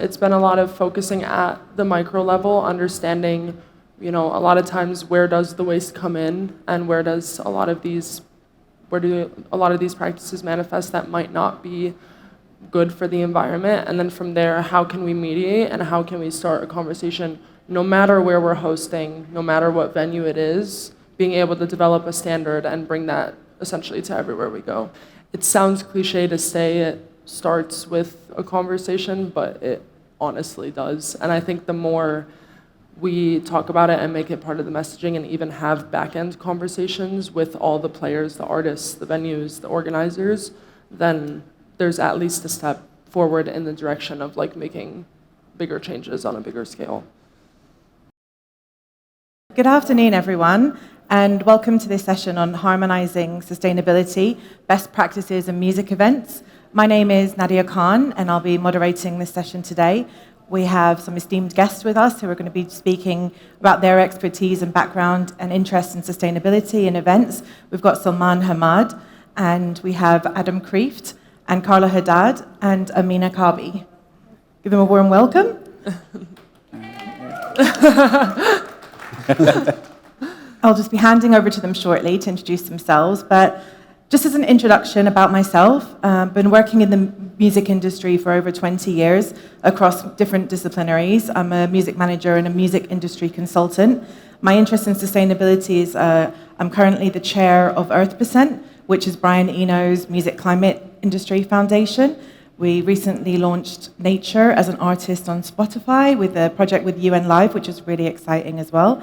it's been a lot of focusing at the micro level, understanding, a lot of times where does the waste come in, and where do a lot of these practices manifest that might not be good for the environment. And then from there, how can we mediate and how can we start a conversation, no matter where we're hosting, no matter what venue it is, being able to develop a standard and bring that essentially to everywhere we go. It sounds cliche to say it starts with a conversation, but it honestly does. And I think the more we talk about it and make it part of the messaging and even have back-end conversations with all the players, the artists, the venues, the organizers, then there's at least a step forward in the direction of making bigger changes on a bigger scale. Good afternoon, everyone, and welcome to this session on harmonizing sustainability, best practices and music events. My name is Nadia Khan, and I'll be moderating this session today. We have some esteemed guests with us who are going to be speaking about their expertise and background and interest in sustainability and events. We've got Salman Hammad, and we have Adam Kreeft, and Karla Haddad, and Amina Kaabi. Give them a warm welcome. I'll just be handing over to them shortly to introduce themselves, but just as an introduction about myself, I've been working in the music industry for over 20 years across different disciplinaries. I'm a music manager and a music industry consultant. My interest in sustainability is I'm currently the chair of Earth%, which is Brian Eno's Music Climate Industry Foundation. We recently launched Nature as an artist on Spotify with a project with UN Live, which is really exciting as well.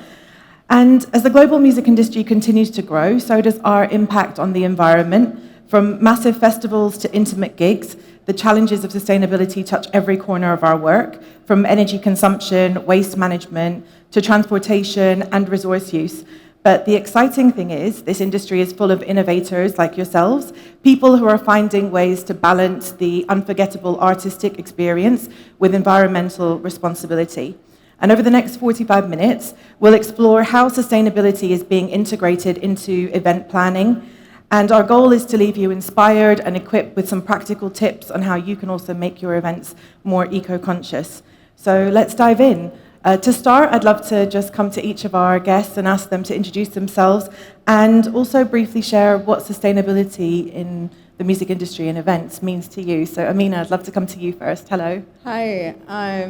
And as the global music industry continues to grow, so does our impact on the environment. From massive festivals to intimate gigs, the challenges of sustainability touch every corner of our work, from energy consumption, waste management, to transportation and resource use. But the exciting thing is, this industry is full of innovators like yourselves, people who are finding ways to balance the unforgettable artistic experience with environmental responsibility. And over the next 45 minutes, we'll explore how sustainability is being integrated into event planning. And our goal is to leave you inspired and equipped with some practical tips on how you can also make your events more eco-conscious. So let's dive in. To start, I'd love to just come to each of our guests and ask them to introduce themselves and also briefly share what sustainability in the music industry and events means to you. So Amina, I'd love to come to you first. Hello. Hi,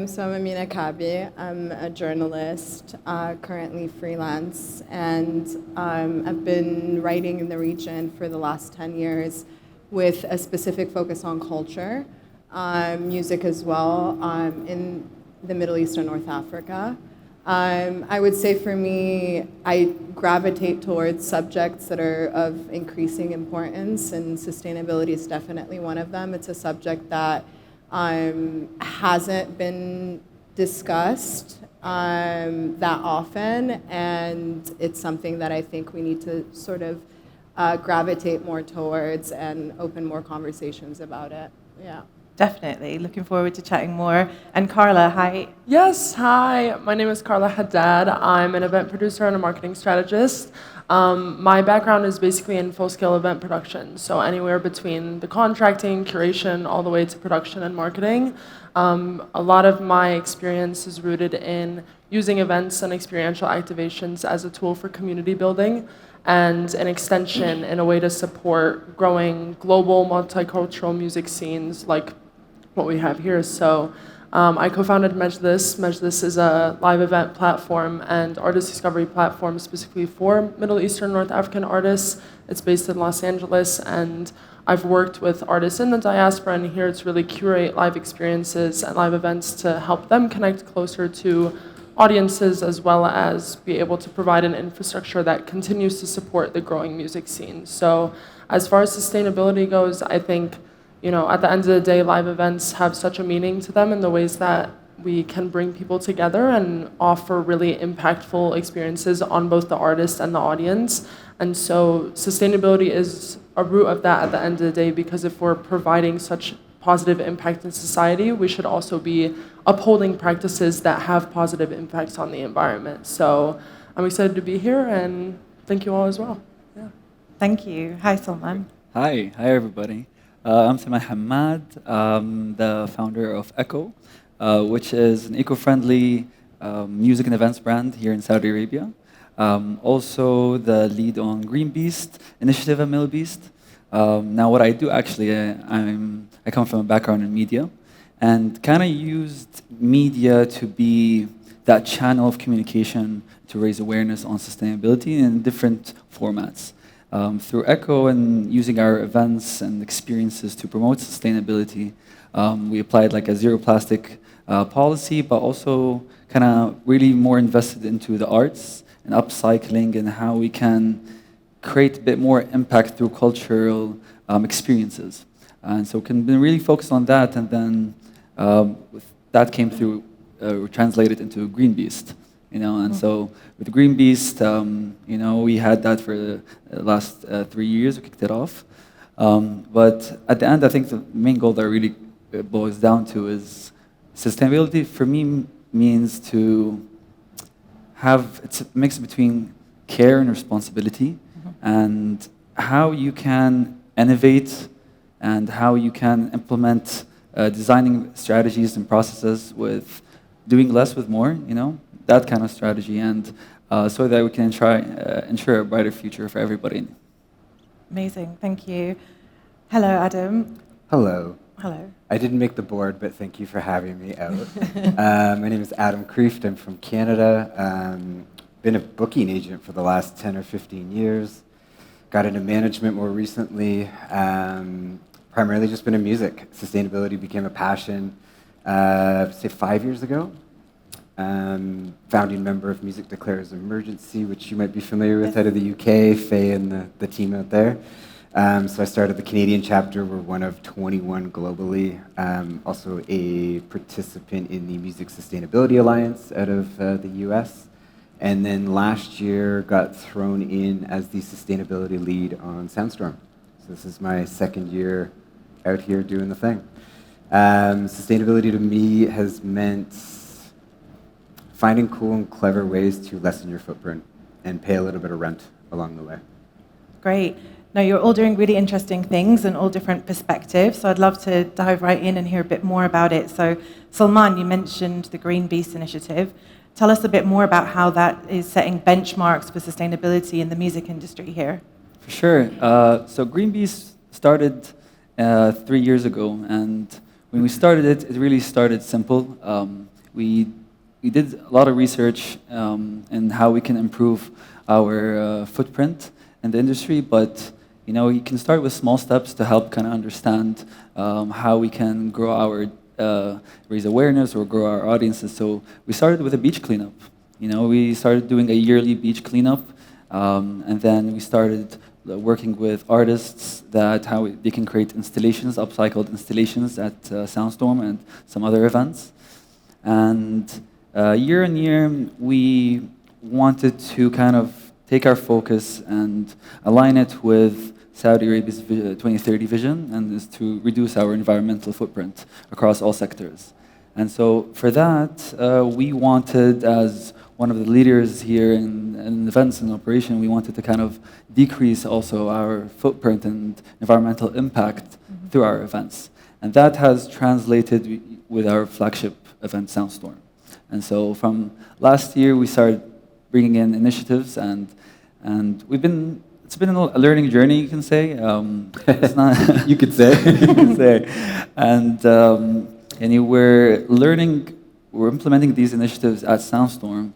so I'm Amina Kaabi. I'm a journalist, currently freelance, and I've been writing in the region for the last 10 years with a specific focus on culture, music as well, in the Middle East and North Africa. I would say for me, I gravitate towards subjects that are of increasing importance, and sustainability is definitely one of them. It's a subject that hasn't been discussed that often, and it's something that I think we need to sort of gravitate more towards and open more conversations about it. Yeah. Definitely. Looking forward to chatting more. And Karla, hi. Yes, hi. My name is Karla Haddad. I'm an event producer and a marketing strategist. My background is basically in full-scale event production, so anywhere between the contracting, curation, all the way to production and marketing. A lot of my experience is rooted in using events and experiential activations as a tool for community building and an extension in a way to support growing global multicultural music scenes like what we have here. So I co-founded Mejlis. Mejlis is a live event platform and artist discovery platform specifically for Middle Eastern North African artists. It's based in Los Angeles, and I've worked with artists in the diaspora and here to really curate live experiences and live events to help them connect closer to audiences, as well as be able to provide an infrastructure that continues to support the growing music scene. So as far as sustainability goes, I think, at the end of the day, live events have such a meaning to them in the ways that we can bring people together and offer really impactful experiences on both the artist and the audience. And so sustainability is a root of that at the end of the day, because if we're providing such positive impact in society, we should also be upholding practices that have positive impacts on the environment. So I'm excited to be here, and thank you all as well. Yeah. Thank you. Hi, Salman. Hi everybody. I'm Salman Hammad. I'm the founder of Echo. which is an eco-friendly music and events brand here in Saudi Arabia. Also the lead on Green Beast initiative at Middle Beast. Now what I do actually, I come from a background in media and kind of used media to be that channel of communication to raise awareness on sustainability in different formats. Through ECHO and using our events and experiences to promote sustainability, we applied like a zero plastic policy, but also kind of really more invested into the arts and upcycling and how we can create a bit more impact through cultural experiences. And so can be really focused on that, and then that came through, translated into Green Beast. And so with Green Beast, we had that for the last 3 years. We kicked it off, but at the end, I think the main goal that really boils down to is sustainability. For me, means to have it's a mix between care and responsibility, and how you can innovate and how you can implement designing strategies and processes with doing less with more. That kind of strategy, and so that we can try ensure a brighter future for everybody. Amazing, thank you. Hello, Adam. Hello. Hello. I didn't make the board, but thank you for having me out. My name is Adam Kreeft. I'm from Canada. Been a booking agent for the last 10 or 15 years. Got into management more recently. Primarily just been in music. Sustainability became a passion, say 5 years ago. Founding member of Music Declares Emergency, which you might be familiar with, out of the UK, Faye and the team out there. So I started the Canadian chapter. We're one of 21 globally. Also a participant in the Music Sustainability Alliance out of the US. And then last year got thrown in as the sustainability lead on Soundstorm. So this is my second year out here doing the thing. Sustainability to me has meant finding cool and clever ways to lessen your footprint and pay a little bit of rent along the way. Great. Now, you're all doing really interesting things and all different perspectives, so I'd love to dive right in and hear a bit more about it. So, Salman, you mentioned the Green Beast initiative. Tell us a bit more about how that is setting benchmarks for sustainability in the music industry here. For sure. So Green Beast started 3 years ago, and when we started it, it really started simple. We did a lot of research in how we can improve our footprint in the industry, but you can start with small steps to help kind of understand how we can grow our raise awareness or grow our audiences. So we started with a beach cleanup. We started doing a yearly beach cleanup, and then we started working with artists that how they can create installations, upcycled installations at Soundstorm and some other events. And year on year, we wanted to kind of take our focus and align it with Saudi Arabia's 2030 vision, and is to reduce our environmental footprint across all sectors. And so for that, we wanted, as one of the leaders here in events and operation, we wanted to kind of decrease also our footprint and environmental impact through our events. And that has translated with our flagship event, Soundstorm. And so from last year, we started bringing in initiatives, and it's been a learning journey, you can say. It's not you could say. You could say. And we're implementing these initiatives at Soundstorm,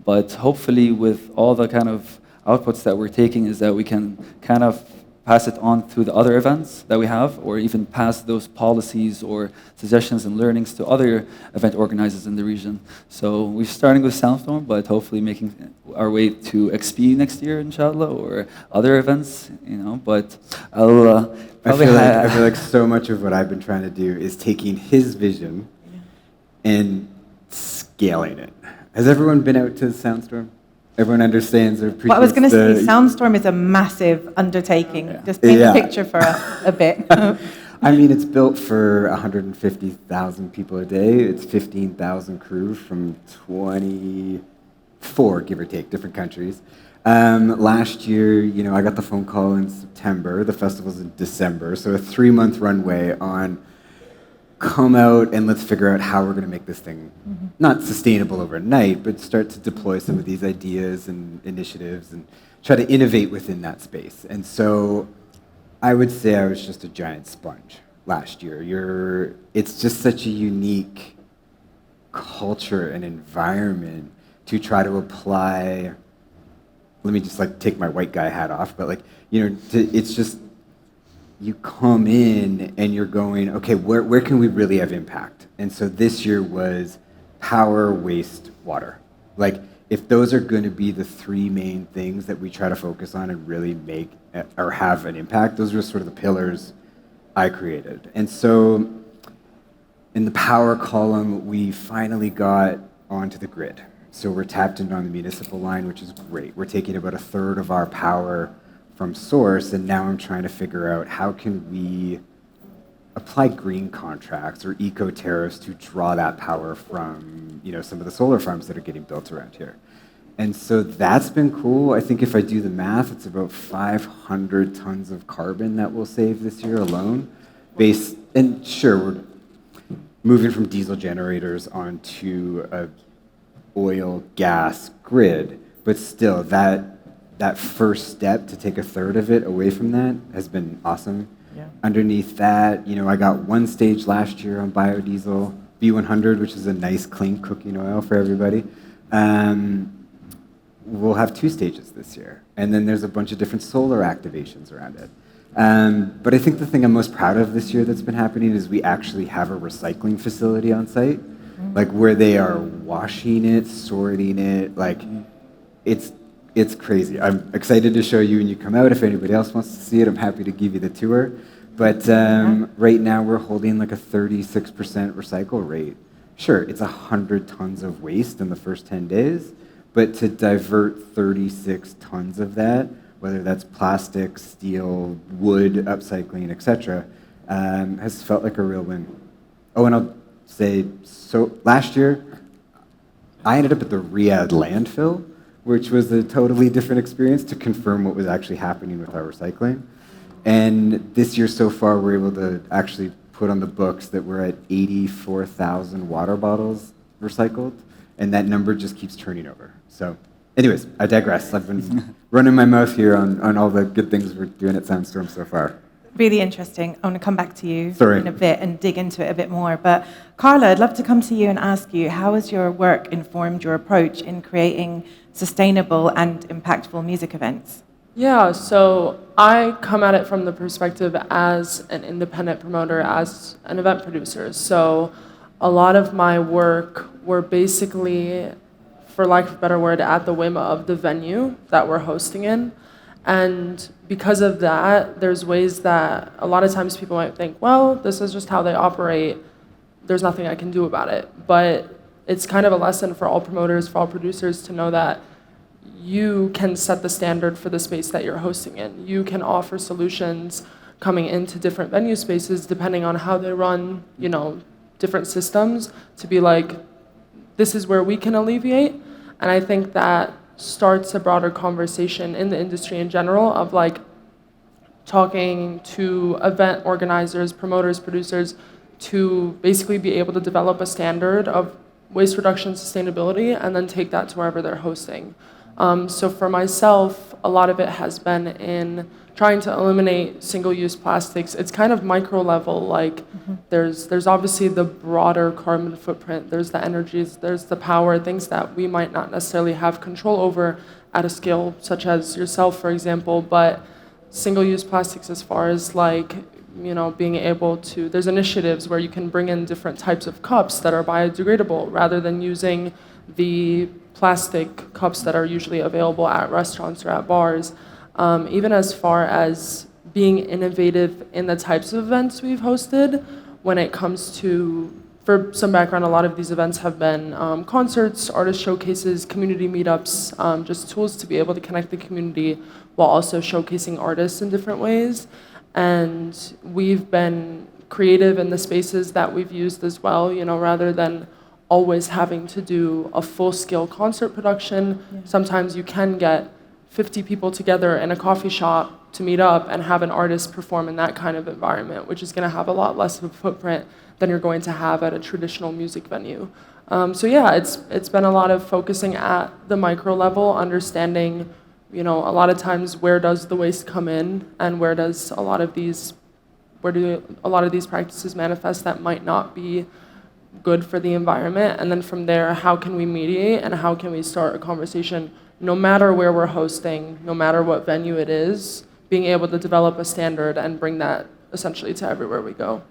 but hopefully with all the kind of outputs that we're taking is that we can kind of pass it on to the other events that we have, or even pass those policies or suggestions and learnings to other event organizers in the region. So we're starting with Soundstorm, but hopefully making our way to XP next year, inshallah, or other events, but I'll probably I feel like so much of what I've been trying to do is taking his vision and scaling it. Has everyone been out to Soundstorm? Everyone understands or appreciates. Well, I was going to say, Soundstorm is a massive undertaking. Just paint the picture for us a bit. I mean, it's built for 150,000 people a day. It's 15,000 crew from 24, give or take, different countries. Last year, I got the phone call in September. The festival's in December, so a 3-month runway on come out and let's figure out how we're going to make this thing not sustainable overnight, but start to deploy some of these ideas and initiatives and try to innovate within that space. And so I would say I was just a giant sponge last year. It's just such a unique culture and environment to try to apply. Let me just like take my white guy hat off, but like, it's just, you come in and you're going, okay, where can we really have impact? And so this year was power, waste, water. Like, if those are going to be the three main things that we try to focus on and really make or have an impact, those are sort of the pillars I created. And so in the power column, we finally got onto the grid. So we're tapped into on the municipal line, which is great. We're taking about 1/3 of our power from source, and now I'm trying to figure out how can we apply green contracts or eco tariffs to draw that power from some of the solar farms that are getting built around here. And so that's been cool. I think if I do the math, it's about 500 tons of carbon that we'll save this year alone. And sure, we're moving from diesel generators onto a oil gas grid, but still that first step to take 1/3 of it away from that has been awesome. Yeah. Underneath that, I got one stage last year on biodiesel, B100, which is a nice clean cooking oil for everybody. We'll have 2 stages this year. And then there's a bunch of different solar activations around it. But I think the thing I'm most proud of this year that's been happening is we actually have a recycling facility on site, like where they are washing it, sorting it, like it's crazy. I'm excited to show you when you come out. If anybody else wants to see it, I'm happy to give you the tour. But right now we're holding like a 36% recycle rate. Sure, it's 100 tons of waste in the first 10 days, but to divert 36 tons of that, whether that's plastic, steel, wood, upcycling, etc., has felt like a real win. Oh, and I'll say, so last year, I ended up at the Riyadh landfill, which was a totally different experience to confirm what was actually happening with our recycling. And this year so far, we're able to actually put on the books that we're at 84,000 water bottles recycled, and that number just keeps turning over. So anyways, I digress. I've been running my mouth here on all the good things we're doing at Sandstorm so far. Really interesting. I want to come back to you Sorry. in a bit and dig into it a bit more. But Karla, I'd love to come to you and ask you, how has your work informed your approach in creating sustainable and impactful music events? Yeah, so I come at it from the perspective as an independent promoter, as an event producer. So a lot of my work were basically, for lack of a better word, at the whim of the venue that we're hosting in. And because of that, there's ways that a lot of times people might think, well, this is just how they operate. There's nothing I can do about it. But it's kind of a lesson for all promoters, for all producers to know that you can set the standard for the space that you're hosting in. You can offer solutions coming into different venue spaces depending on how they run, different systems to be like, this is where we can alleviate. And I think that starts a broader conversation in the industry in general of like talking to event organizers, promoters, producers to basically be able to develop a standard of waste reduction sustainability and then take that to wherever they're hosting. So for myself, a lot of it has been in trying to eliminate single-use plastics. It's kind of micro level, like there's obviously the broader carbon footprint, there's the energies, there's the power, things that we might not necessarily have control over at a scale such as yourself, for example, but single-use plastics as far as like, being able to, there's initiatives where you can bring in different types of cups that are biodegradable rather than using the plastic cups that are usually available at restaurants or at bars. Even as far as being innovative in the types of events we've hosted, when it comes to, for some background, a lot of these events have been concerts, artist showcases, community meetups, just tools to be able to connect the community while also showcasing artists in different ways. And we've been creative in the spaces that we've used as well, rather than always having to do a full-scale concert production. Yeah. Sometimes you can get 50 people together in a coffee shop to meet up and have an artist perform in that kind of environment, which is going to have a lot less of a footprint than you're going to have at a traditional music venue. So yeah, it's been a lot of focusing at the micro level, understanding, a lot of times where does the waste come in, and where do a lot of these practices manifest that might not be good for the environment, and then from there, how can we mediate and how can we start a conversation, no matter where we're hosting, no matter what venue it is, being able to develop a standard and bring that essentially to everywhere we go.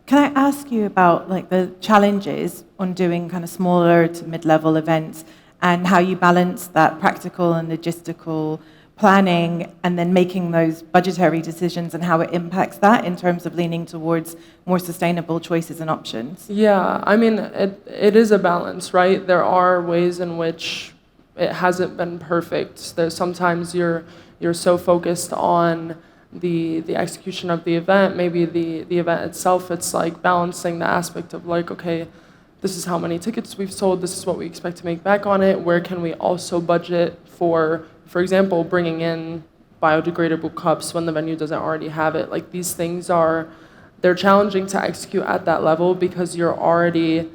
Can I ask you about like the challenges on doing kind of smaller to mid-level events and how you balance that practical and logistical planning and then making those budgetary decisions and how it impacts that in terms of leaning towards more sustainable choices and options? Yeah, I mean, it is a balance, right? There are ways in which it hasn't been perfect. There's sometimes you're so focused on the execution of the event, maybe the event itself, it's like balancing the aspect of like, okay, this is how many tickets we've sold, this is what we expect to make back on it, where can we also budget for example, bringing in biodegradable cups when the venue doesn't already have it. Like these things they're challenging to execute at that level because you're already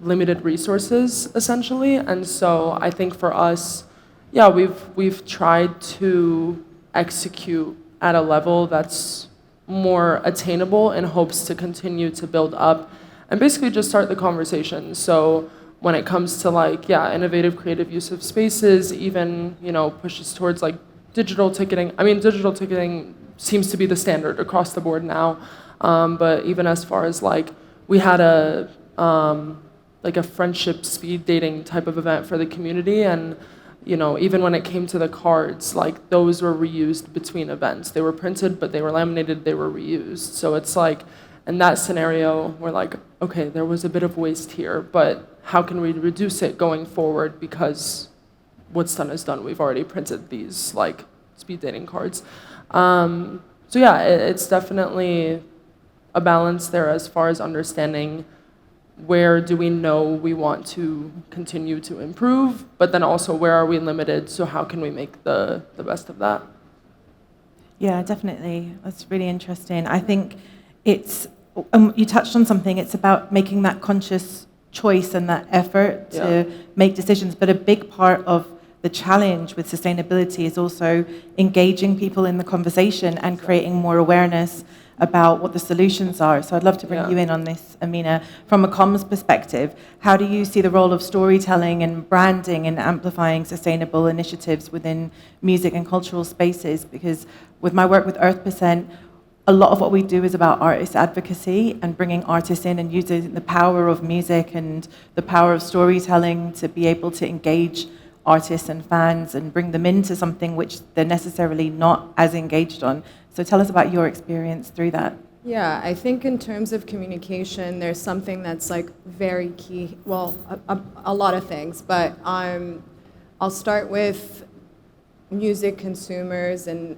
limited resources essentially. And so I think for us, yeah, we've tried to execute at a level that's more attainable in hopes to continue to build up and basically just start the conversation. So when it comes to like, yeah, innovative, creative use of spaces, even, pushes towards like digital ticketing. I mean, digital ticketing seems to be the standard across the board now. But even as far as like, we had a friendship speed dating type of event for the community, and even when it came to the cards, like those were reused between events. They were printed, but they were laminated, they were reused. So it's like, in that scenario, we're like, okay, there was a bit of waste here, but how can we reduce it going forward? Because what's done is done. We've already printed these like speed dating cards. So yeah, it's definitely a balance there as far as understanding where do we know we want to continue to improve, but then also where are we limited, so how can we make the best of that? Yeah, definitely. That's really interesting. I think it's, you touched on something, it's about making that conscious choice and that effort to make decisions, but a big part of the challenge with sustainability is also engaging people in the conversation and creating more awareness about what the solutions are. So I'd love to bring you in on this, Amina. From a comms perspective, how do you see the role of storytelling and branding in amplifying sustainable initiatives within music and cultural spaces? Because with my work with Earth%, a lot of what we do is about artist advocacy and bringing artists in and using the power of music and the power of storytelling to be able to engage artists and fans and bring them into something which they're necessarily not as engaged on. So tell us about your experience through that. Yeah, I think in terms of communication, there's something that's like very key. Well, a lot of things, but I'll start with music consumers and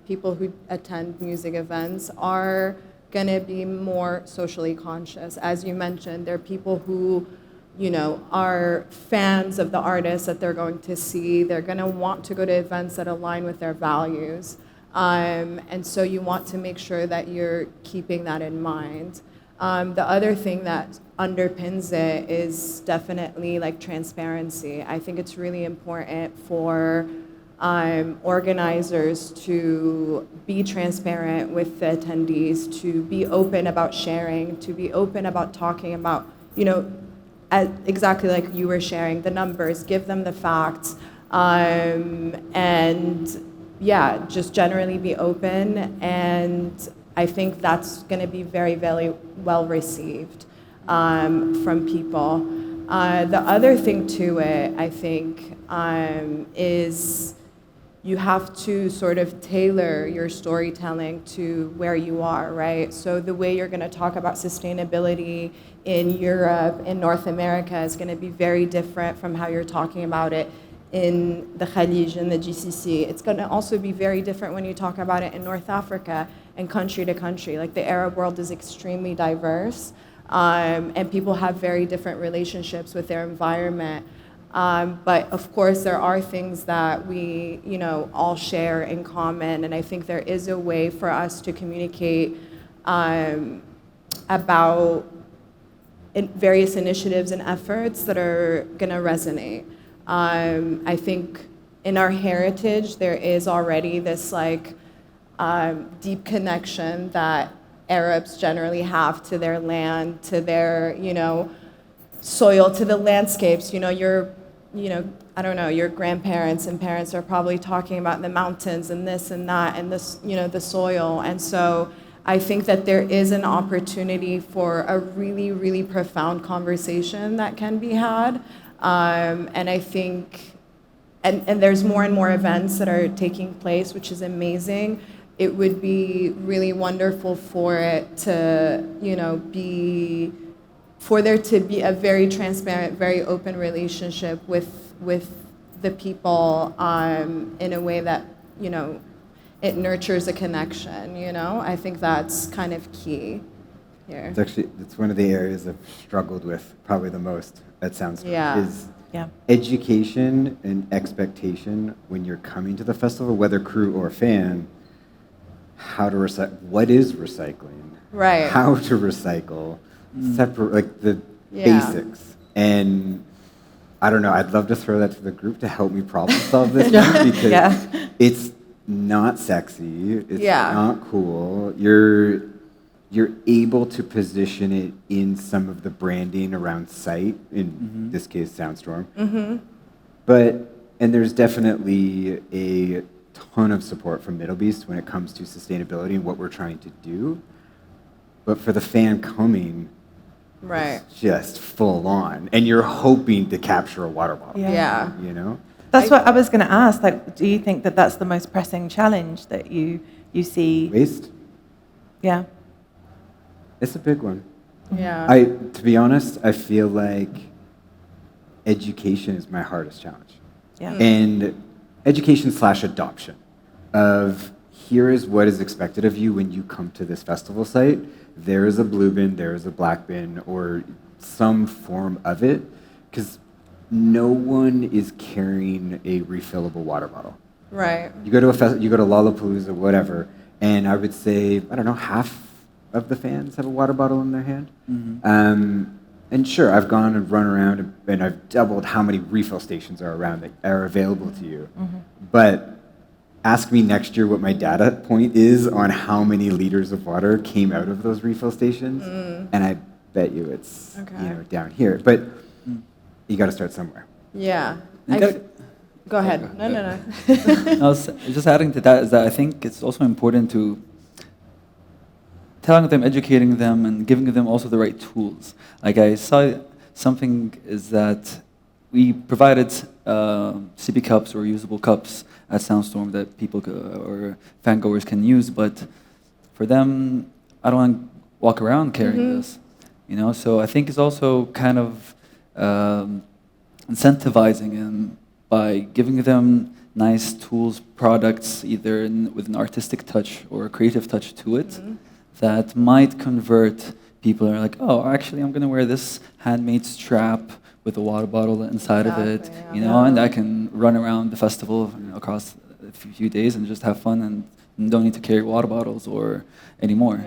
people who attend music events are going to be more socially conscious. As you mentioned, there are people who, are fans of the artists that they're going to see. They're going to want to go to events that align with their values. And so you want to make sure that you're keeping that in mind. The other thing that underpins it is definitely like transparency. I think it's really important for organizers to be transparent with the attendees, to be open about sharing, to be open about talking about, exactly like you were sharing, the numbers, give them the facts, and yeah, just generally be open. And I think that's going to be very, very well received from people. The other thing to it, I think, is you have to sort of tailor your storytelling to where you are, right? So the way you're going to talk about sustainability in Europe, in North America, is going to be very different from how you're talking about it in the Khalij and the GCC. It's going to also be very different when you talk about it in North Africa and country to country. Like the Arab world is extremely diverse, and people have very different relationships with their environment. But of course, there are things that we, all share in common, and I think there is a way for us to communicate about various initiatives and efforts that are going to resonate. I think in our heritage, there is already this deep connection that Arabs generally have to their land, to their, soil, to the landscapes. I don't know, your grandparents and parents are probably talking about the mountains and this and that and this, the soil. And so I think that there is an opportunity for a really, really profound conversation that can be had. And I think, and there's more and more events that are taking place, which is amazing. It would be really wonderful for it to, for there to be a very transparent, very open relationship with the people in a way that, it nurtures a connection, I think that's kind of key here. It's one of the areas I've struggled with probably the most at Soundstorm is education and expectation when you're coming to the festival, whether crew or fan, how to recycle, what is recycling, right? How to recycle, separate, the basics. And I don't know, I'd love to throw that to the group to help me problem solve this because it's not sexy, it's not cool. You're able to position it in some of the branding around site, in this case, Soundstorm. And there's definitely a ton of support from Middle Beast when it comes to sustainability and what we're trying to do. But for the fan coming, it's just full on. And you're hoping to capture a water bottle. That's what I was going to ask. Do you think that that's the most pressing challenge that you see? Waste? Yeah. It's a big one. Yeah. To be honest, I feel like education is my hardest challenge. Yeah. And education/adoption of here is what is expected of you when you come to this festival site. There is a blue bin, there is a black bin, or some form of it, because no one is carrying a refillable water bottle. Right. You go to you go to Lollapalooza, whatever, and I would say, I don't know, half of the fans have a water bottle in their hand. And sure, I've gone and run around and I've doubled how many refill stations are around that are available to you. But ask me next year what my data point is on how many liters of water came out of those refill stations, and I bet you it's down here. But you got to start somewhere. Yeah. Go ahead. No. Just adding to that is that I think it's also important to telling them, educating them, and giving them also the right tools. Like I saw something is that we provided sippy cups or usable cups at Soundstorm that people or fangoers can use, but for them, I don't want to walk around carrying this. So I think it's also kind of incentivizing them by giving them nice tools, products, either with an artistic touch or a creative touch to it, that might convert people who are like, oh, actually, I'm going to wear this handmade strap with a water bottle inside of it, and I can run around the festival across a few days and just have fun and don't need to carry water bottles or anymore.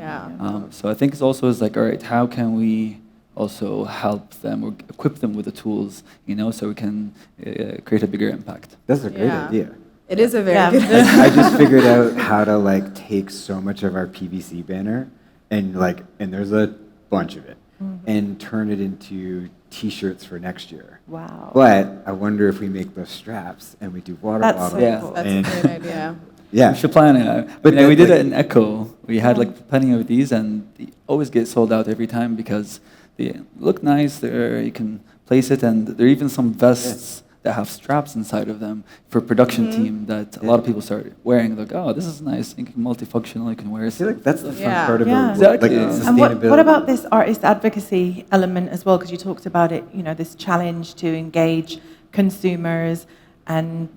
So I think it's also all right, how can we also help them or equip them with the tools, so we can create a bigger impact. That's a great idea. It is a very good idea. I just figured out how to take so much of our PVC banner and there's a bunch of it and turn it into T-shirts for next year. Wow. But I wonder if we make those straps and we do water bottles. So cool. That's a great idea. Yeah. We should plan it. But we did it in Echo. We had plenty of these and they always get sold out every time because they look nice. You can place it, and there are even some vests that have straps inside of them for production team that a lot of people start wearing. Like, oh, this is nice. You can multifunctional. You can wear it. I feel like that's the fun part of it. Exactly. And what about this artist advocacy element as well? Because you talked about it, this challenge to engage consumers. and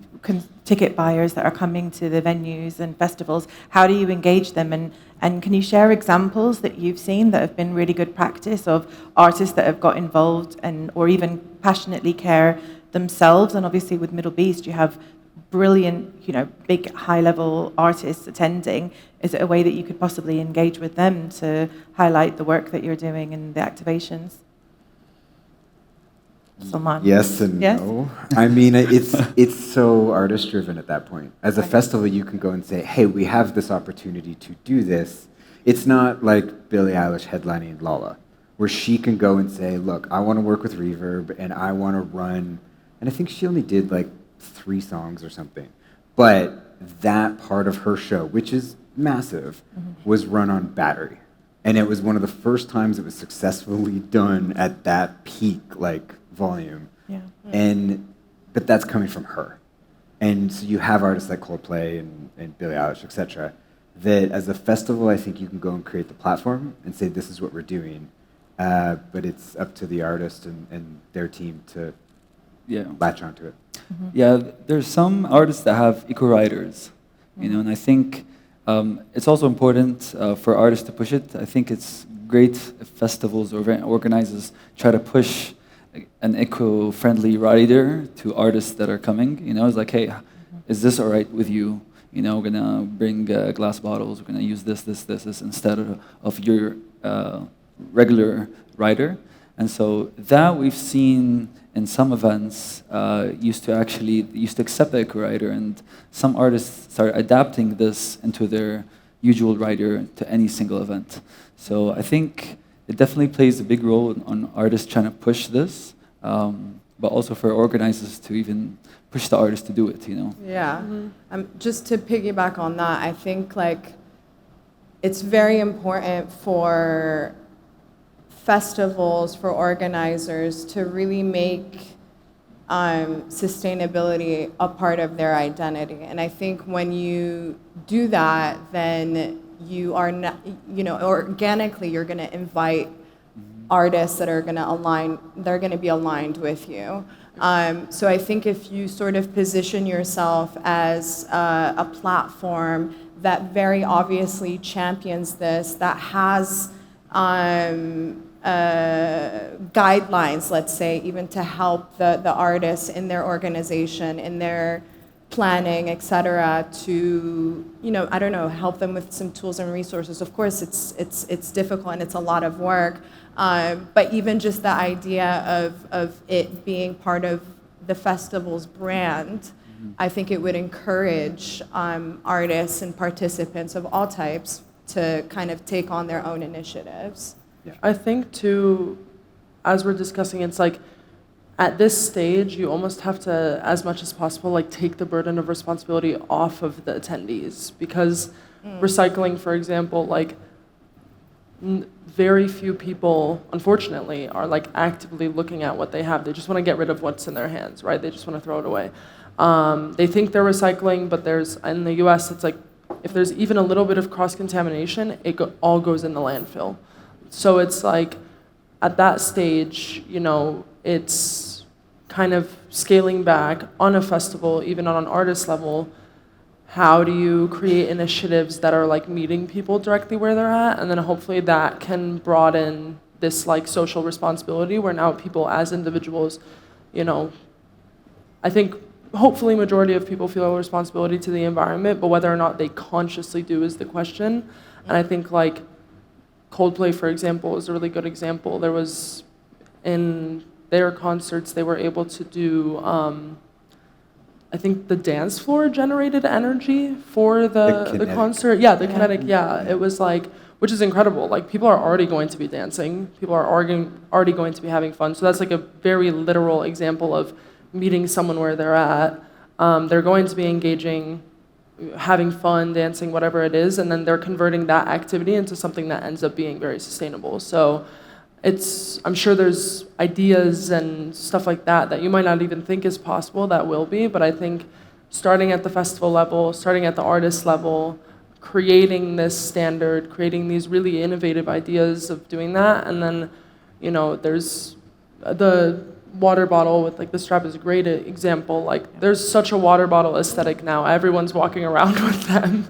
ticket buyers that are coming to the venues and festivals? How do you engage them? And can you share examples that you've seen that have been really good practice of artists that have got involved and or even passionately care themselves? And obviously with Middle Beast, you have brilliant, big high-level artists attending. Is it a way that you could possibly engage with them to highlight the work that you're doing and the activations? Salman? Yes and Yes? no. I mean, it's so artist-driven at that point. As a festival, you can go and say, hey, we have this opportunity to do this. It's not like Billie Eilish headlining Lala, where she can go and say, look, I want to work with Reverb, and I want to run, and I think she only did like 3 songs or something. But that part of her show, which is massive, was run on battery. And it was one of the first times it was successfully done at that peak, like, volume. Yeah. But that's coming from her. And so you have artists like Coldplay and Billie Eilish, etc., that as a festival, I think you can go and create the platform and say, this is what we're doing. But it's up to the artist and their team to latch onto it. Yeah, there's some artists that have eco-riders, and I think it's also important for artists to push it. I think it's great if festivals or event organizers try to push an eco-friendly rider to artists that are coming. It's like, hey, is this all right with you? We're gonna bring glass bottles. We're gonna use this instead of your regular rider. And so that we've seen in some events used to accept the eco-rider, and some artists started adapting this into their usual rider to any single event. So I think it definitely plays a big role on artists trying to push this, but also for organizers to even push the artists to do it. Yeah. Just to piggyback on that, I think it's very important for festivals, for organizers to really make sustainability a part of their identity. And I think when you do that, then you are not, organically you're going to invite artists that are going to be aligned with you. So I think if you sort of position yourself as a platform that very obviously champions this, that has guidelines, let's say, even to help the artists in their organization, in their planning, et cetera, to, help them with some tools and resources. Of course, it's difficult and it's a lot of work, but even just the idea of it being part of the festival's brand, I think it would encourage artists and participants of all types to kind of take on their own initiatives. Yeah. I think too, as we're discussing, it's like at this stage, you almost have to, as much as possible, take the burden of responsibility off of the attendees, because recycling, for example, very few people, unfortunately, are actively looking at what they have. They just want to get rid of what's in their hands, right? They just want to throw it away. They think they're recycling, but in the US, it's if there's even a little bit of cross-contamination, it all goes in the landfill. So it's at that stage, it's kind of scaling back on a festival, even on an artist level. How do you create initiatives that are meeting people directly where they're at? And then hopefully that can broaden this social responsibility where now people as individuals, I think hopefully majority of people feel a responsibility to the environment, but whether or not they consciously do is the question. And I think Coldplay, for example, is a really good example. There was, in their concerts, they were able to do, I think the dance floor generated energy for the concert. Yeah, the kinetic, yeah. It was which is incredible. People are already going to be dancing. People are already going to be having fun. So that's a very literal example of meeting someone where they're at. They're going to be engaging, having fun, dancing, whatever it is, and then they're converting that activity into something that ends up being very sustainable. So I'm sure there's ideas and stuff like that you might not even think is possible that will be, but I think starting at the festival level, starting at the artist level, creating this standard, creating these really innovative ideas of doing that, and then, there's water bottle with like the strap is a great example. Like there's such a water bottle aesthetic now. Everyone's walking around with them.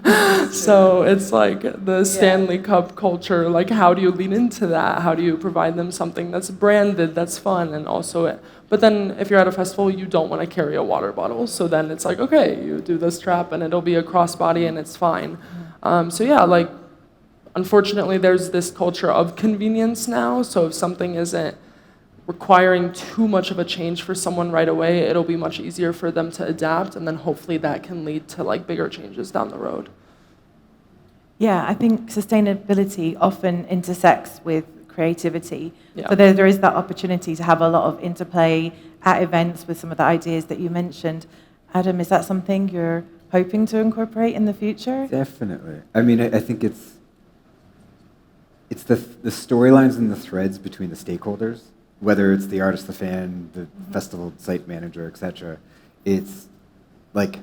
So it's like the Stanley Cup culture. Like how do you lean into that? How do you provide them something that's branded, that's fun, and also but then if you're at a festival, you don't want to carry a water bottle. So then it's like, okay, you do the strap and it'll be a crossbody and it's fine. So yeah, like unfortunately there's this culture of convenience now. So if something isn't requiring too much of a change for someone right away, it'll be much easier for them to adapt, and then hopefully that can lead to like bigger changes down the road. Yeah, I think sustainability often intersects with creativity. Yeah. So there is that opportunity to have a lot of interplay at events with some of the ideas that you mentioned. Adam, is that something you're hoping to incorporate in the future? Definitely. I mean, I think it's the storylines and the threads between the stakeholders, whether it's the artist, the fan, the festival site manager, etc. It's like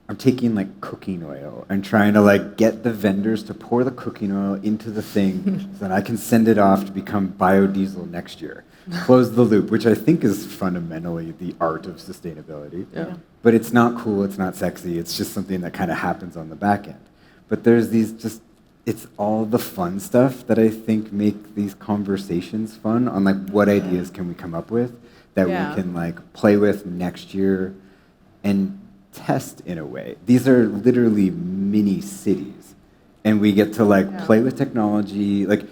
I'm taking like cooking oil and trying to like get the vendors to pour the cooking oil into the thing so that I can send it off to become biodiesel next year. Close the loop, which I think is fundamentally the art of sustainability. Yeah. But it's not cool, it's not sexy, it's just something that kind of happens on the back end. But there's these just, it's all the fun stuff that I think make these conversations fun on like what ideas can we come up with that we can like play with next year and test in a way. These are literally mini cities, and we get to like play with technology. Like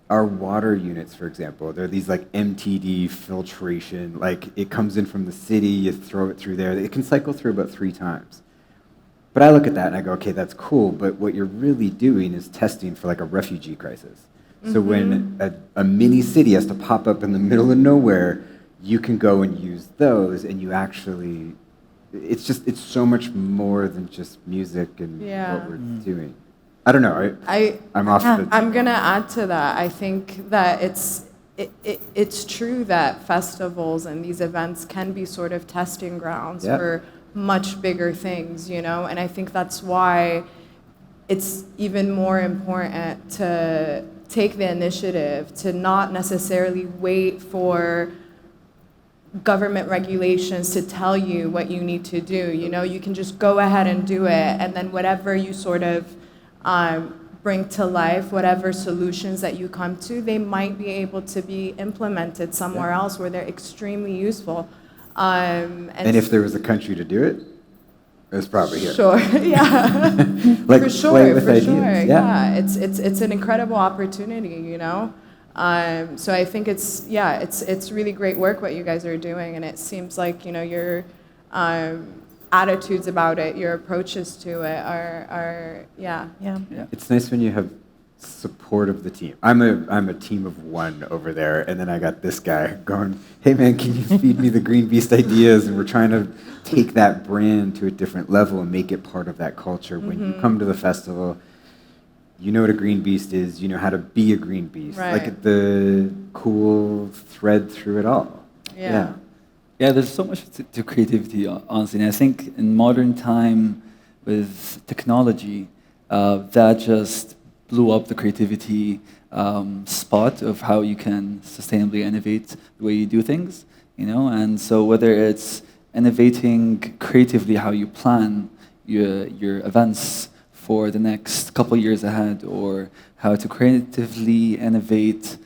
our water units, for example, they're these like MTD filtration. Like it comes in from the city, you throw it through there. It can cycle through about 3 times. But I look at that and I go, okay, that's cool, but what you're really doing is testing for like a refugee crisis. So when a mini city has to pop up in the middle of nowhere, you can go and use those, and you actually, it's so much more than just music and what we're doing. I don't know, I'm off the... I'm gonna add to that. I think that it's true that festivals and these events can be sort of testing grounds for much bigger things, you know? And I think that's why it's even more important to take the initiative, to not necessarily wait for government regulations to tell you what you need to do. You know, you can just go ahead and do it, and then whatever you sort of bring to life, whatever solutions that you come to, they might be able to be implemented somewhere else where they're extremely useful. And if there was a country to do it, it's probably here. Sure, yeah. Like for sure, play with for ideas. sure. Yeah, it's an incredible opportunity, you know. So I think it's really great work what you guys are doing, and it seems like, you know, your attitudes about it, your approaches to it are. It's nice when you have support of the team. I'm a team of one over there, and then I got this guy going, hey man, can you feed me the Green Beast ideas? And we're trying to take that brand to a different level and make it part of that culture. When you come to the festival, you know what a Green Beast is, you know how to be a Green Beast. Right. Like the cool thread through it all. Yeah, there's so much to creativity, honestly. And I think in modern time with technology, that just blew up the creativity spot of how you can sustainably innovate the way you do things, you know. And so whether it's innovating creatively how you plan your events for the next couple of years ahead, or how to creatively innovate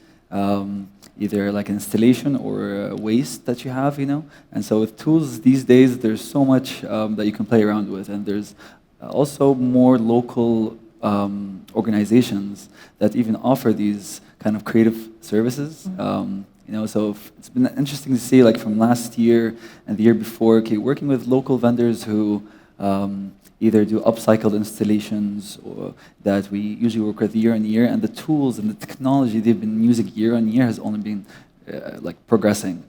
either like an installation or waste that you have, you know. And so with tools these days, there's so much that you can play around with, and there's also more local organizations that even offer these kind of creative services. You know, so it's been interesting to see, like from last year and the year before, working with local vendors who either do upcycled installations, or that we usually work with year on year, and the tools and the technology they've been using year on year has only been like progressing.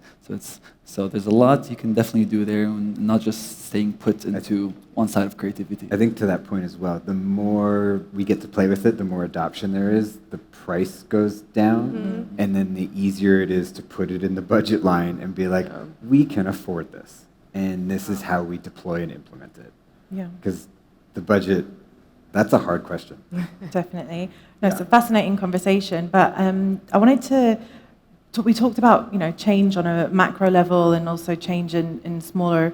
So there's a lot you can definitely do there, and not just staying put into one side of creativity. I think to that point as well, the more we get to play with it, the more adoption there is, the price goes down, and then the easier it is to put it in the budget line and be like, we can afford this, and this is how we deploy and implement it. Yeah. Because the budget, that's a hard question. Definitely. No, it's a fascinating conversation, but I wanted to we talked about, change on a macro level and also change in smaller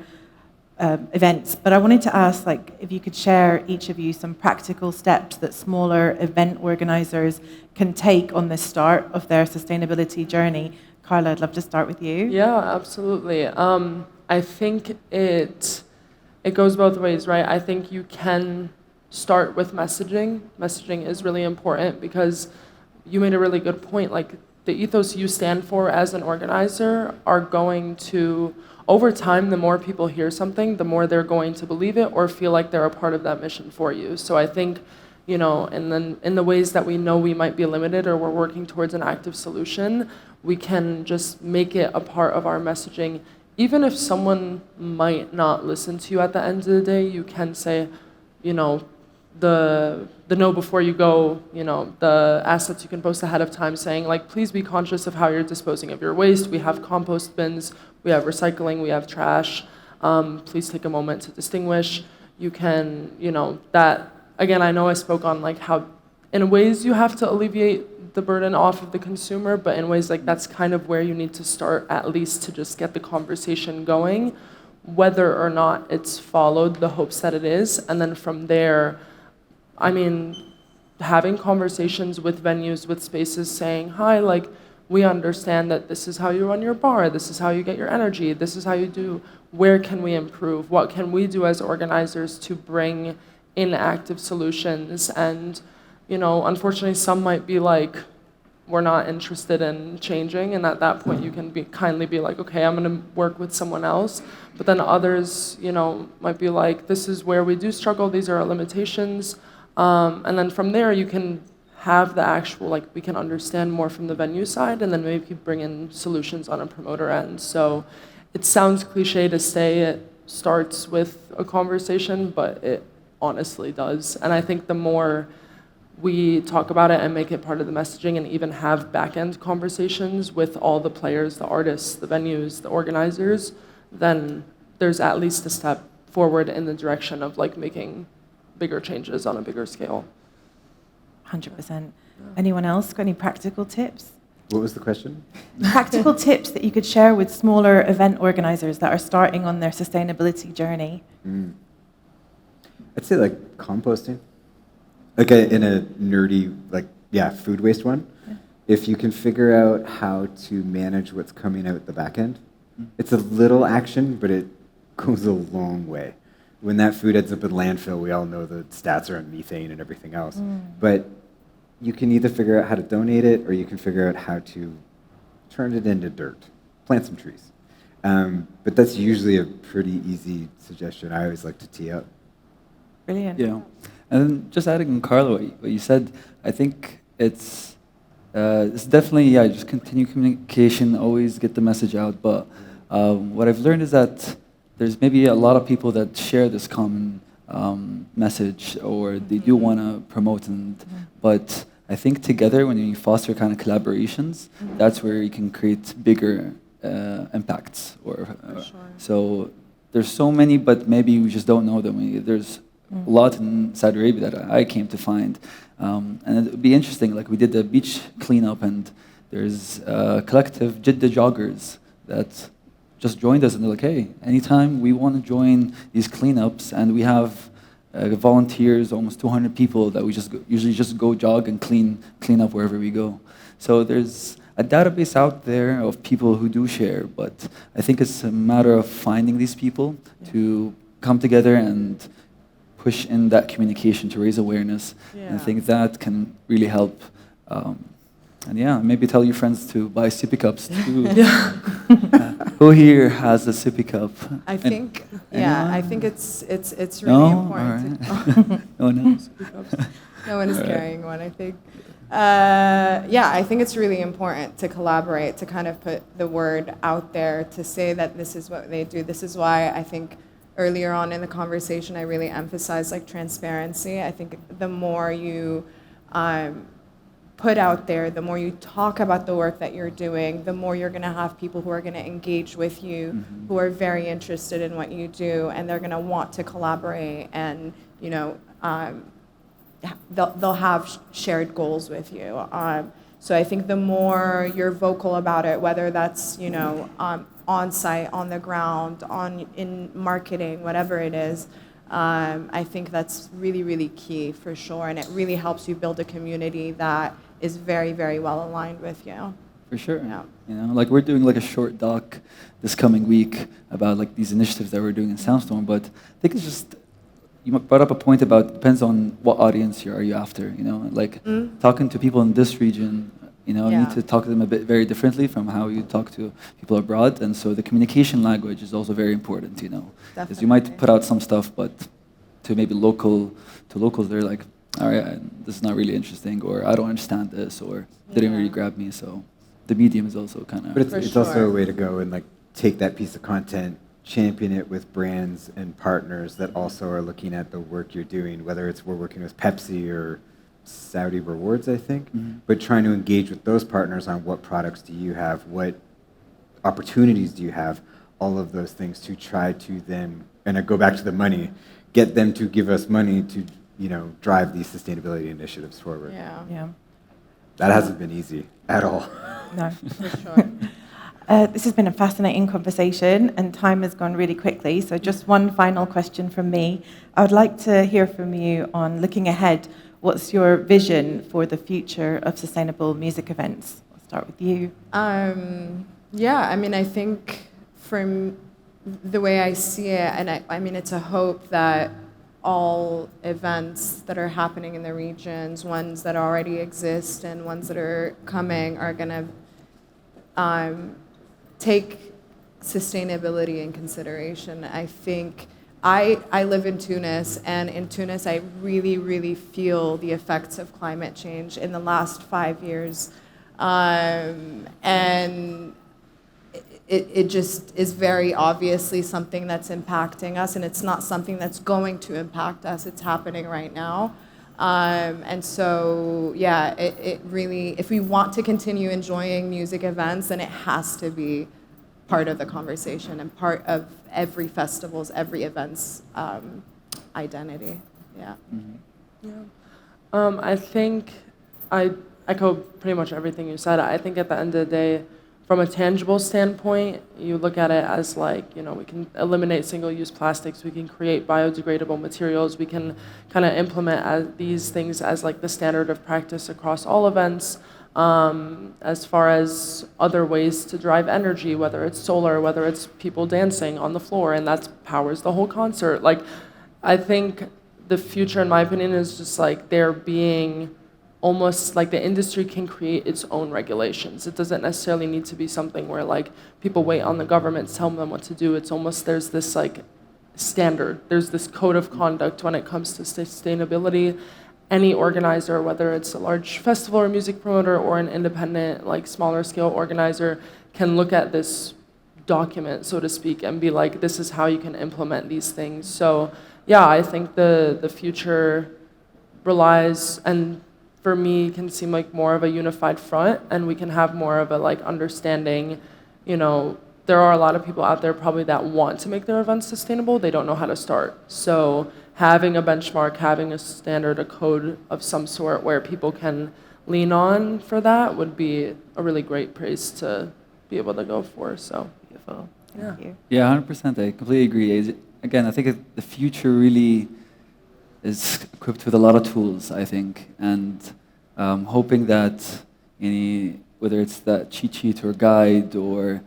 events. But I wanted to ask, if you could share, each of you, some practical steps that smaller event organizers can take on the start of their sustainability journey. Karla, I'd love to start with you. Yeah, absolutely. I think it goes both ways, right? I think you can start with messaging. Messaging is really important because you made a really good point. Like, the ethos you stand for as an organizer are going to, over time, the more people hear something, the more they're going to believe it or feel like they're a part of that mission for you. So I think, and then in the ways that we know we might be limited or we're working towards an active solution, we can just make it a part of our messaging. Even if someone might not listen to you at the end of the day, you can say, the know before you go, the assets you can post ahead of time saying, please be conscious of how you're disposing of your waste. We have compost bins, we have recycling, we have trash. Please take a moment to distinguish. You can, that, again, I know I spoke on how, in ways you have to alleviate the burden off of the consumer, but in ways that's kind of where you need to start, at least to just get the conversation going, whether or not it's followed, the hopes that it is. And then from there, having conversations with venues, with spaces saying, hi, we understand that this is how you run your bar, this is how you get your energy, this is how you do, where can we improve? What can we do as organizers to bring in active solutions? And, unfortunately, some might be we're not interested in changing, and at that point you can kindly be okay, I'm gonna work with someone else. But then others, might be this is where we do struggle, these are our limitations. And then from there, you can have the actual, we can understand more from the venue side, and then maybe bring in solutions on a promoter end. So it sounds cliche to say it starts with a conversation, but it honestly does. And I think the more we talk about it and make it part of the messaging and even have back-end conversations with all the players, the artists, the venues, the organizers, then there's at least a step forward in the direction of making bigger changes on a bigger scale. 100%. Anyone else got any practical tips? What was the question? Practical tips that you could share with smaller event organizers that are starting on their sustainability journey. I'd say composting. In a nerdy, food waste one. Yeah. If you can figure out how to manage what's coming out the back end, it's a little action, but it goes a long way. When that food ends up in landfill, we all know the stats are on methane and everything else. But you can either figure out how to donate it, or you can figure out how to turn it into dirt, plant some trees. But that's usually a pretty easy suggestion I always like to tee up. Brilliant. Yeah. And then just adding on Karla, what you said, I think it's definitely, just continue communication, always get the message out. But what I've learned is that there's maybe a lot of people that share this common message, or they do want to promote, but I think together, when you foster kind of collaborations, that's where you can create bigger impacts. So there's so many, but maybe we just don't know them. There's a lot in Saudi Arabia that I came to find. And it would be interesting, we did the beach cleanup, and there's a collective Jeddah joggers that just joined us, and they're hey, anytime we want to join these cleanups, and we have volunteers, almost 200 people that we usually just go jog and clean up wherever we go. So there's a database out there of people who do share, but I think it's a matter of finding these people to come together and push in that communication to raise awareness. And I think that can really help. And maybe tell your friends to buy sippy cups too. Who here has a sippy cup? I think, I think it's really important. No one else? No one is carrying one, I think. I think it's really important to collaborate, to kind of put the word out there, to say that this is what they do. This is why I think earlier on in the conversation I really emphasized transparency. I think the more you put out there, the more you talk about the work that you're doing, the more you're going to have people who are going to engage with you, who are very interested in what you do, and they're going to want to collaborate, and they'll have shared goals with you. So I think the more you're vocal about it, whether that's, you know, on site, on the ground, in marketing, whatever it is, I think that's really, really key for sure. And it really helps you build a community that is very, very well aligned with you. For sure. Yeah. You know, like we're doing like a short doc this coming week about like these initiatives that we're doing in Soundstorm, but I think it's just, you brought up a point about depends on what audience are you after, you know, like talking to people in this region, you know, you need to talk to them a bit very differently from how you talk to people abroad, and so the communication language is also very important, you know, because you might put out some stuff, but to maybe locals, they're like, all right, this is not really interesting, or I don't understand this, or didn't really grab me, so the medium is also kind of... But it's also a way to go and like take that piece of content, champion it with brands and partners that also are looking at the work you're doing, whether it's we're working with Pepsi or Saudi Rewards, I think, but trying to engage with those partners on what products do you have, what opportunities do you have, all of those things to try to then, and I go back to the money, get them to give us money to, you know, drive these sustainability initiatives forward. Yeah. That hasn't been easy at all. No. For sure. This has been a fascinating conversation, and time has gone really quickly. So just one final question from me. I would like to hear from you on looking ahead. What's your vision for the future of sustainable music events? I'll start with you. Yeah, I mean, I think from the way I see it, and I mean, it's a hope that all events that are happening in the regions, ones that already exist and ones that are coming, are going to take sustainability in consideration. I think I live in Tunis, and in Tunis I really, really feel the effects of climate change in the last 5 years. And it just is very obviously something that's impacting us, and it's not something that's going to impact us. It's happening right now. And so, yeah, it really, if we want to continue enjoying music events, then it has to be part of the conversation and part of every festival's, every event's identity. Yeah. I think I echo pretty much everything you said. I think at the end of the day, from a tangible standpoint, you look at it as like, you know, we can eliminate single-use plastics, we can create biodegradable materials, we can kind of implement these things as like the standard of practice across all events. As far as other ways to drive energy, whether it's solar, whether it's people dancing on the floor, and that powers the whole concert. Like, I think the future, in my opinion, is just like there being almost like the industry can create its own regulations. It doesn't necessarily need to be something where like people wait on the government to tell them what to do. It's almost, there's this like standard, there's this code of conduct when it comes to sustainability. Any organizer, whether it's a large festival or music promoter or an independent, like smaller scale organizer, can look at this document, so to speak, and be like, this is how you can implement these things. So yeah, I think the future relies, and for me, can seem like more of a unified front, and we can have more of a like understanding, you know, there are a lot of people out there probably that want to make their events sustainable, they don't know how to start. So having a benchmark, having a standard, a code of some sort where people can lean on for that would be a really great place to be able to go for. So Beautiful. yeah. Thank you. Yeah, 100%. I completely agree. Again, I think the future really is equipped with a lot of tools, I think, and hoping that whether it's that cheat sheet or guide or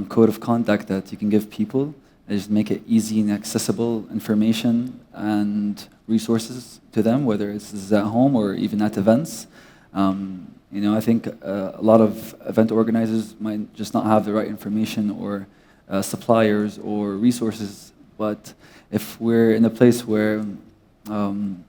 code of conduct that you can give people, just make it easy and accessible information and resources to them, whether it's at home or even at events. You know, I think a lot of event organizers might just not have the right information or suppliers or resources, but if we're in a place where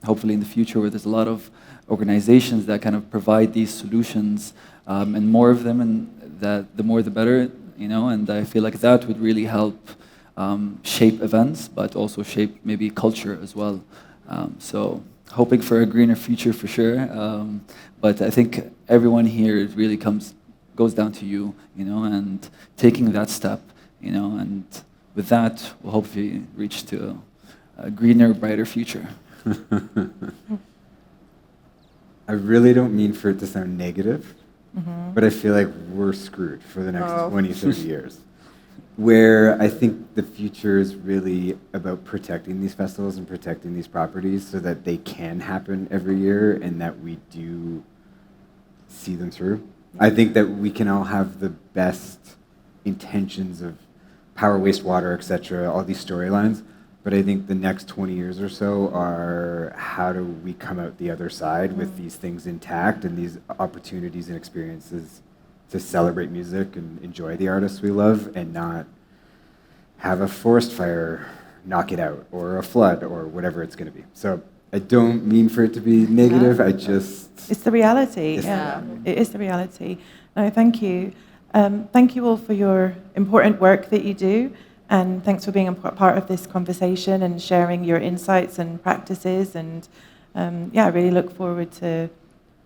hopefully in the future where there's a lot of organizations that kind of provide these solutions and more of them, and that the more the better, you know, and I feel like that would really help shape events, but also shape maybe culture as well. So hoping for a greener future for sure, but I think everyone here really goes down to you, you know, and taking that step, you know, and with that we'll hopefully reach to a greener, brighter future. I really don't mean for it to sound negative, but I feel like we're screwed for the next 20, 30 years. Where I think the future is really about protecting these festivals and protecting these properties so that they can happen every year and that we do see them through. I think that we can all have the best intentions of power, wastewater, etc., all these storylines, but I think the next 20 years or so are how do we come out the other side with these things intact and these opportunities and experiences to celebrate music and enjoy the artists we love and not have a forest fire knock it out or a flood or whatever it's going to be. So I don't mean for it to be negative. I just... It's the reality. It is the reality. No, thank you. Thank you all for your important work that you do. And thanks for being a part of this conversation and sharing your insights and practices. And I really look forward to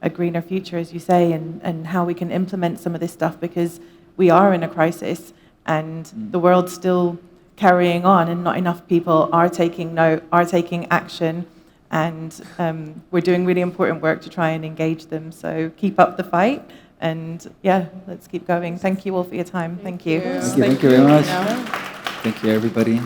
a greener future, as you say, and how we can implement some of this stuff because we are in a crisis and the world's still carrying on and not enough people are taking note, are taking action. And we're doing really important work to try and engage them. So keep up the fight. And let's keep going. Thank you all for your time. Thank you. Thank you very much. Thank you, everybody.